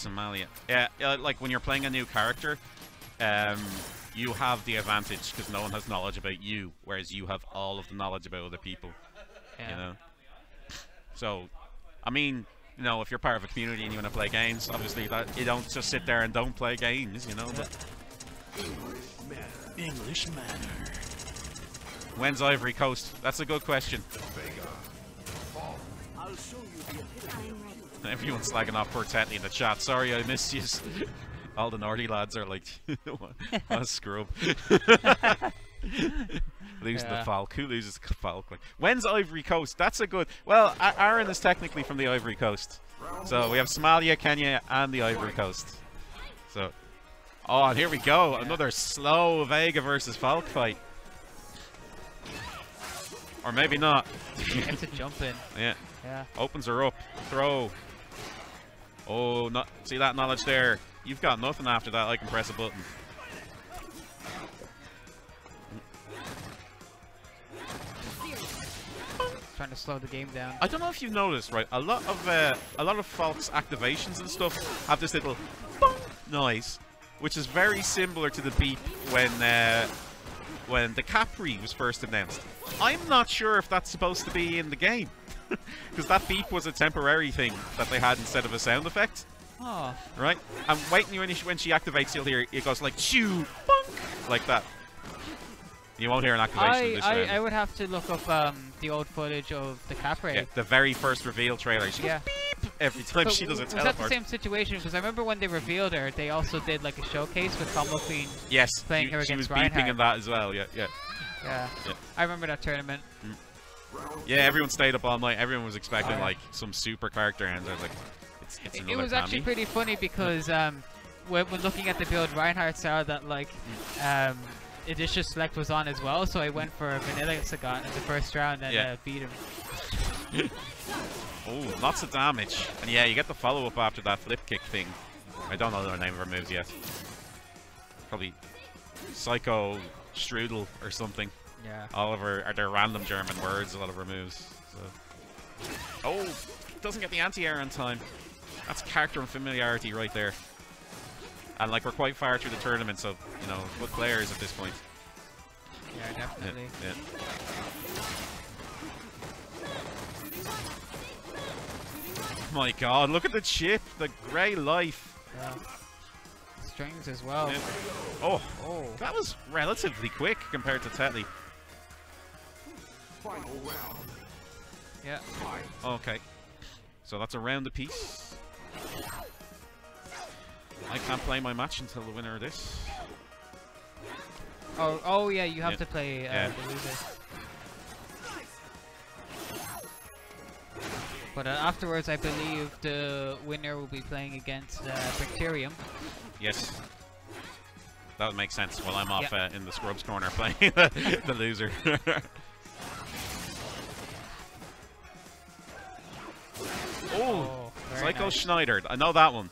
Somalia. Yeah, like when you're playing a new character, you have the advantage because no one has knowledge about you, whereas you have all of the knowledge about other people. Yeah. You know. So, I mean, you know, if you're part of a community and you want to play games, obviously that you don't just sit there and don't play games, you know. But English manner. when's Ivory Coast? That's a good question. Vega. I'll show you the Everyone's slagging off poor Tetley in the chat. Sorry, I missed you. All the naughty lads are like, what a scrub. Losing the Falke. Who loses the Falke? Like, when's Ivory Coast? That's a good... Well, Aaron is technically from the Ivory Coast. So we have Somalia, Kenya, and the Ivory Coast. So... Oh, and here we go. Another slow Vega versus Falke fight. Or maybe not. Gets a jump in. Yeah. Yeah. Opens her up. Throw. Oh, not see that knowledge there. You've got nothing after that. I can press a button. Trying to slow the game down. I don't know if you've noticed, right? A lot of Falke's activations and stuff have this little noise, which is very similar to the beep when the Capri was first announced. I'm not sure if that's supposed to be in the game, because that beep was a temporary thing that they had instead of a sound effect. Oh. Right? And waiting when she activates, you'll hear it goes like shoo, bonk, like that. You won't hear an activation this round. I would have to look up the old footage of the Capri. Yeah, the very first reveal trailer. She goes beep every time she does a teleport. Was that the same situation? Because I remember when they revealed her, they also did like a showcase with Combo Queen. Yes, playing her against she was Reinhardt. beeping in that as well. Yeah. I remember that tournament. Yeah, everyone stayed up all night. Everyone was expecting like some super character, and I was like, it's another It was actually pretty funny because when looking at the build, Reinhardt saw that like Edicious Select was on as well, so I went for Vanilla Sagat in the first round and beat him. Oh, lots of damage. And yeah, you get the follow-up after that flip kick thing. I don't know the name of her moves yet. Probably Psycho Strudel or something. Yeah. All of her, are there random German words, a lot of her moves. So. Oh, doesn't get the anti-air in time. That's character and familiarity right there. And like we're quite far through the tournament, so you know, good players at this point. Yeah, definitely. Yeah. Oh my God! Look at the chip, the grey life. Yeah. Strings as well. Yeah. Oh, that was relatively quick compared to Tetley. final round. Yeah. Okay. So that's a round apiece. I can't play my match until the winner of this. Oh yeah, you have to play the loser. But afterwards, I believe the winner will be playing against Bacterium. Yes. That would make sense while I'm off in the Scrubs corner playing the loser. Psycho nice. Schneider. I know that one.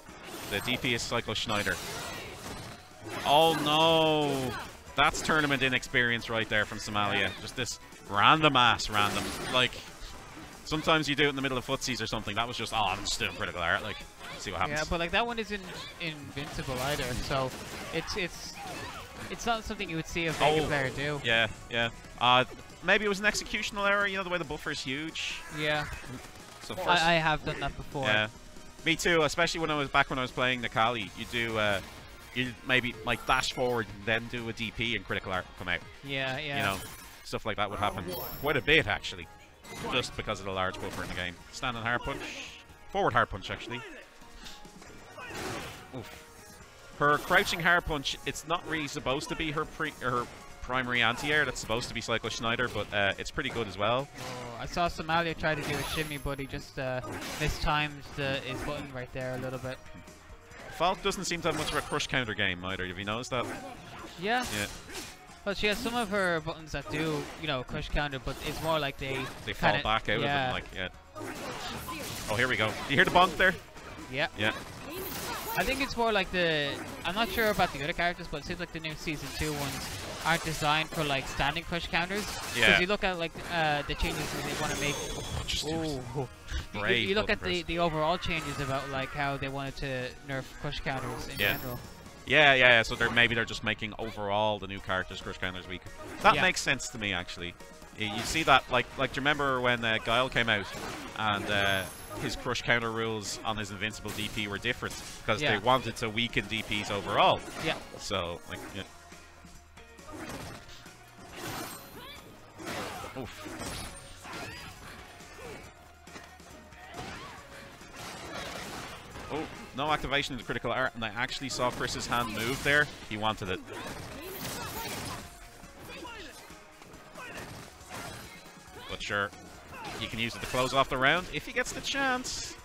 The DP is Psycho Schneider. Oh no! That's tournament inexperience right there from Somalia. Just this random. Like, sometimes you do it in the middle of footsies or something. That was just, I'm just doing critical art. Like, see what happens. Yeah, but like that one isn't invincible either. So it's not something you would see a Vega player do. Yeah. Maybe it was an executional error. You know the way the buffer is huge. Yeah. So first, I have done that before. Yeah. Me too. Especially when I was playing Nikali. You do you maybe like dash forward and then do a DP and critical art come out. Yeah. You know, stuff like that would happen quite a bit actually, just because of the large buffer in the game. Standing hard punch, forward hard punch actually. Oof. Her crouching hard punch, it's not really supposed to be her primary anti-air. That's supposed to be Psycho Schneider, but it's pretty good as well. Oh, I saw Somalia try to do a shimmy, but he just mistimed his button right there a little bit. Falke doesn't seem to have much of a crush counter game either. Have you noticed that? Yeah. Well, she has some of her buttons that do, you know, crush counter, but it's more like they fall back out of them, like, Oh, here we go. Do you hear the bonk there? Yeah. Yeah. I think it's more like I'm not sure about the other characters, but it seems like the new Season 2 ones aren't designed for like standing push counters. Yeah. Because you look at like the changes that they want to make. Just You look at the overall changes about like how they wanted to nerf push counters in general. Yeah. So maybe they're just making overall the new characters crush counters weaker. That makes sense to me actually. You see that like do you remember when Guile came out and his crush counter rules on his invincible DP were different because they wanted to weaken DPs overall. Yeah. So like Oof. Oh, no activation of the critical art, and I actually saw Chris's hand move there. He wanted it. But sure, you can use it to close off the round if he gets the chance.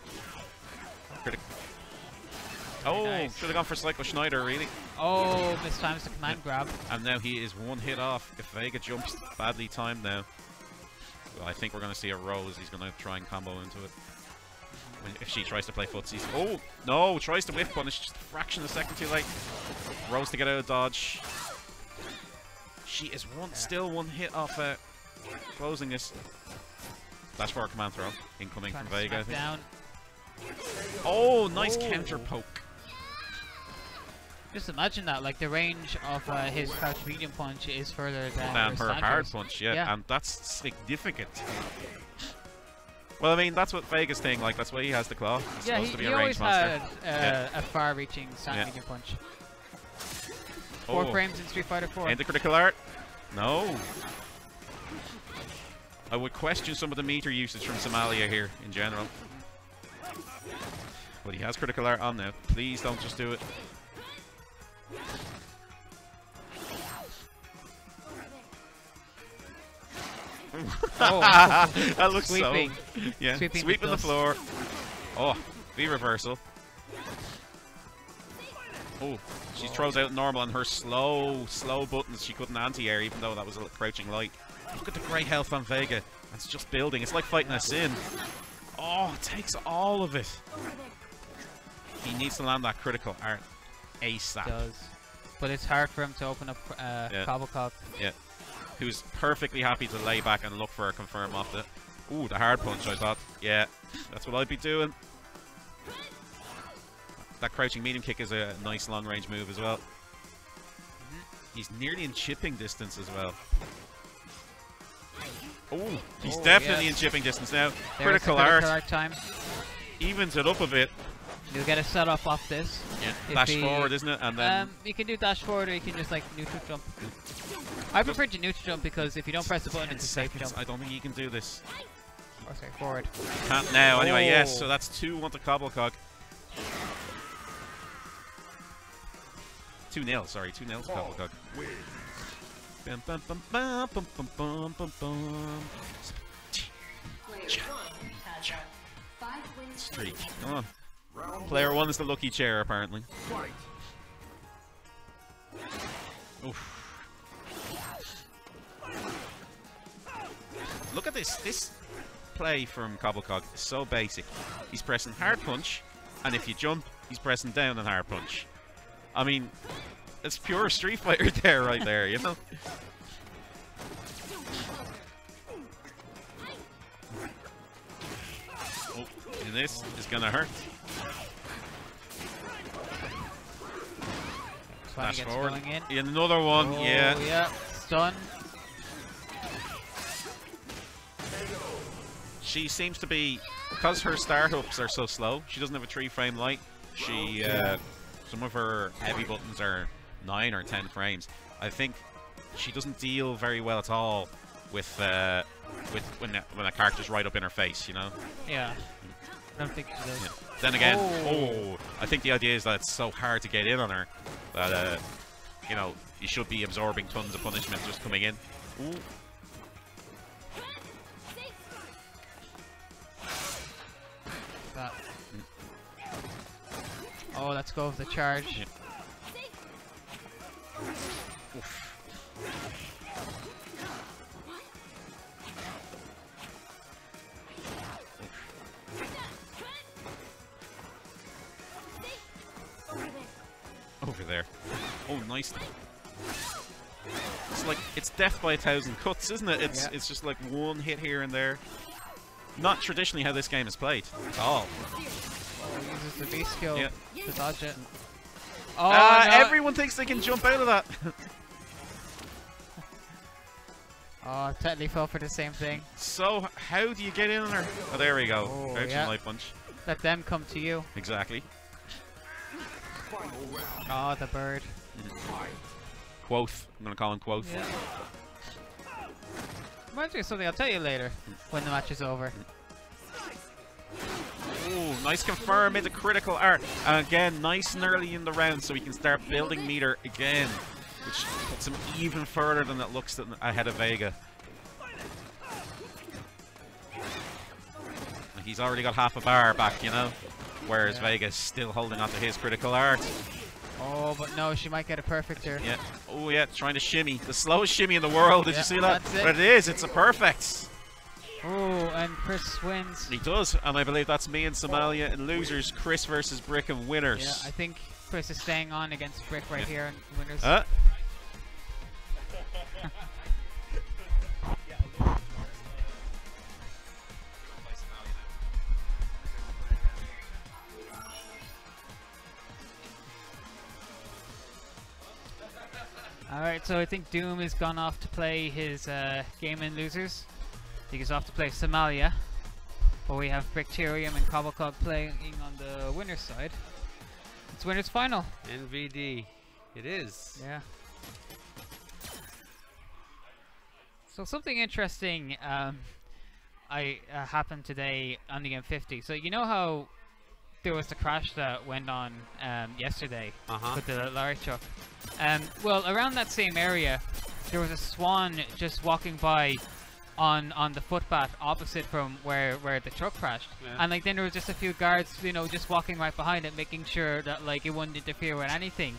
Oh, nice. should have gone for Cyclo Schneider, really. Oh, mistimes the command grab. And now he is one hit off. If Vega jumps, badly timed now. Well, I think we're going to see a Rose. He's going to try and combo into it. If she tries to play footsies. Oh, no, tries to whiff punish. Just a fraction of a second too late. Rose to get out of dodge. She is still one hit off closing this. Dash for a command throw. Incoming from Vega, I think. Down. Oh, nice counter poke. Just imagine that, like the range of his crouch medium punch is further than her hard punch, and that's significant. Well, I mean, that's what Vega's thing, like, that's why he has the claw. He's supposed to be a range monster. Had a far-reaching stand medium punch. 4 frames in Street Fighter 4. And the critical art? No. I would question some of the meter usage from Somalia here, in general. But he has critical art on now. Please don't just do it. That looks sweeping. So... Yeah, sweeping the floor. Oh, V reversal. Oh, she throws out normal on her slow buttons. She couldn't anti-air even though that was a crouching light. Look at the great health on Vega. It's just building. It's like fighting a Sin. Oh, it takes all of it. He needs to land that critical art ASAP. He does. But it's hard for him to open up Cobelcog. Yeah. Who's perfectly happy to lay back and look for a confirm off the... Ooh, the hard punch, I thought. Yeah, that's what I'd be doing. That crouching medium kick is a nice long-range move as well. He's nearly in chipping distance as well. Oh, he's definitely in chipping distance now. There's critical art time. Evens it up a bit. You'll get a set off this. Yeah, dash forward, isn't it? And then you can do dash forward, or you can just like neutral jump. I prefer to neutral jump because if you don't press the button, it's a safe jump. I don't think you can do this. Or sorry, forward. Can't now. Anyway, yes. So that's 2-1 to Cobelcog. 2-0. Sorry, 2-0 to Cobelcog. Bum, bum, bum, bum, bum, bum, bum, bum, bum. Streak. Come on. Player 1 is the lucky chair, apparently. Oof. Look at this. This play from Cobelcog is so basic. He's pressing hard punch, and if you jump, he's pressing down on hard punch. I mean, it's pure Street Fighter there, right there, you know? Oh, and this is gonna hurt. Dash forward. In. Another one, yeah. Stun. She seems to be, because her startups are so slow, she doesn't have a 3-frame light. She, some of her heavy buttons are 9 or 10 frames. I think she doesn't deal very well at all with when a character's right up in her face, you know? Yeah. I don't think she does. Yeah. Then again, I think the idea is that it's so hard to get in on her that, you know, you should be absorbing tons of punishment just coming in. Ooh. That. Oh, let's go with the charge. Yeah. Oof. Over there. Oh, nice. It's like, it's death by 1,000 cuts, isn't it? It's just like one hit here and there. Not traditionally how this game is played at all. Oh, he uses the V skill to dodge it. Oh, no. Everyone thinks they can jump out of that. Oh, totally fell for the same thing. So, how do you get in on her? Oh, there we go. Oh, Crouching light punch. Let them come to you. Exactly. Oh, the bird. Quoth. I'm going to call him Quoth. Yeah. Reminds me of something I'll tell you later when the match is over. Ooh, nice confirm into critical art. And again, nice and early in the round so we can start building meter again, which puts him even further than it looks ahead of Vega. He's already got half a bar back, you know, whereas Vega's still holding on to his critical art. Oh, but no, she might get a perfect here. Yeah. Oh, yeah, trying to shimmy. The slowest shimmy in the world. Did you see that? That's it. But it is. It's a perfect. Oh, and Chris wins. He does, and I believe that's me and Somalia and losers. Chris versus Brick and winners. Yeah, I think Chris is staying on against Brick right here and winners. Alright, so I think Doom has gone off to play his game in losers. He goes off to play Somalia. But we have Bricterium and Cobelcog playing on the winner's side. It's winner's final. NVD. It is. Yeah. So something interesting happened today on the M50. So you know how there was the crash that went on yesterday with the lorry truck? Well, around that same area, there was a swan just walking by on the footpath opposite from where the truck crashed, and like then there was just a few guards, you know, just walking right behind it, making sure that like it wouldn't interfere with anything.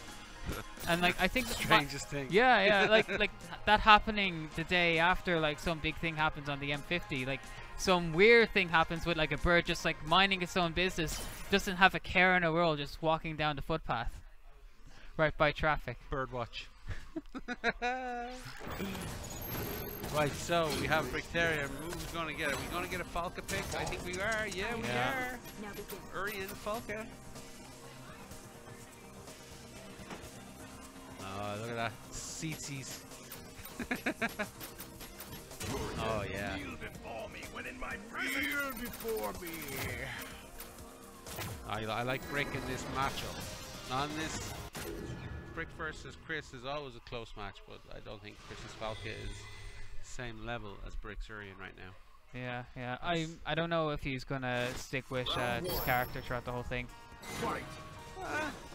And like I think strangest thing. Yeah, like that happening the day after like some big thing happens on the M50, like some weird thing happens with like a bird just like minding its own business, doesn't have a care in the world, just walking down the footpath right by traffic. Birdwatch. Right, so we have Bricterium. Who's going to get it? Are we going to get a Falke pick? I think we are. Yeah, we are. Urian Falke. Oh, look at that. CTs. Oh, yeah. Kneel before me when in my presence. Kneel before me. I like Brick in this matchup. On this, Brick versus Chris is always a close match, but I don't think Chris's Falke is same level as Brick's Urian right now. Yeah. I don't know if he's gonna stick with this character throughout the whole thing.